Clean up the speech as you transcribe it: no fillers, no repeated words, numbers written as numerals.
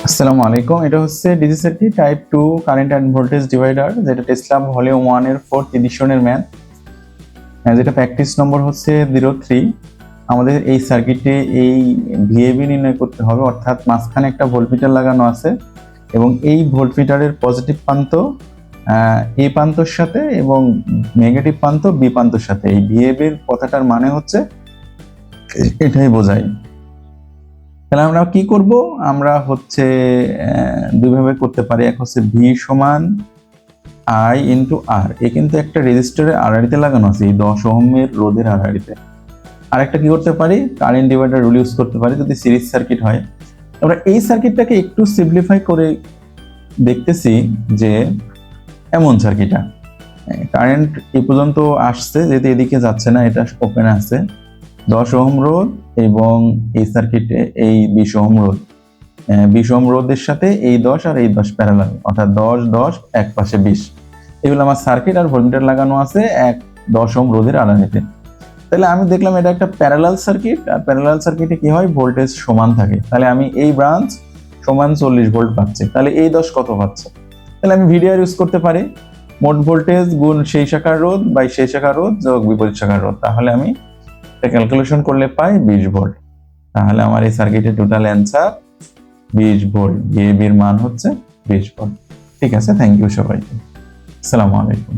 আসসালামু আলাইকুম। এটা হচ্ছে DC circuit type 2 current and voltage divider, যেটা টেসলা ভলিউম 1 এর 4th এডিশনের ম্যাথ, যেটা প্র্যাকটিস নম্বর হচ্ছে 03। আমাদের এই সার্কিটে এই ভিএবি নির্ণয় করতে হবে, অর্থাৎ মাঝখানে একটা ভোল্টমিটার লাগানো আছে এবং এই ভোল্টমিটারের পজিটিভ প্রান্ত এ প্রান্তর সাথে এবং নেগেটিভ প্রান্ত বি প্রান্তর সাথে। এই ভিএবির কথাটার মানে হচ্ছে এটাই বোঝায়। তাহলে আমরা কি করব? আমরা হচ্ছে দুইভাবে করতে পারি। এক হচ্ছে ভি সমান আই ইন্টু আর, এ কিন্তু একটা রেজিস্টারের আড়াআড়িতে লাগানো আছে, এই 10 ওহমের রোধের আড়াআড়িতে। আর একটা কি করতে পারি? কারেন্ট ডিভাইডার রুল ইউজ করতে পারি যদি সিরিজ সার্কিট হয়। আমরা এই সার্কিটটাকে একটু সিম্পলিফাই করে দেখতেছি যে এমন সার্কিটটা কারেন্ট এই পর্যন্ত আসছে, যেহেতু এদিকে যাচ্ছে না, এটা ওপেন আছে, 10 ওহম রোধ এবং এই সার্কিটে এই 20 ওহম রোধ, 20 ওহম রোধের সাথে এই 10 আর এই 10 প্যারালাল, অর্থাৎ 10 10 এক পাশে 20। এগুলো আমার সার্কিট, আর ভোল্টমিটার লাগানো আছে 10 ওহম রোধের আড়াআড়িতে। তাহলে আমি দেখলাম এটা একটা প্যারালাল সার্কিট, আর প্যারালাল সার্কিটে কি হয়? ভোল্টেজ সমান থাকে। তাহলে আমি এই ব্রাঞ্চ সমান 40 ভোল্ট পাচ্ছি, তাহলে এই 10 কত পাচ্ছে? তাহলে আমি ভিডিআর ইউজ করতে পারি, মোট ভোল্টেজ গুণ সেই শাখার রোধ বাই সেই শাখার রোধ যোগ বিপরীত শাখার রোধ। তাহলে আমি এটা ক্যালকুলেশন করলে পাই 20 ভোল্ট। তাহলে আমার এই সার্কিটের টোটাল অ্যান্সার 20 ভোল্ট। ভিএবির মান হচ্ছে 20 ভোল্ট। ঠিক আছে, থ্যাংক ইউ সবাইকে। আসসালামু আলাইকুম।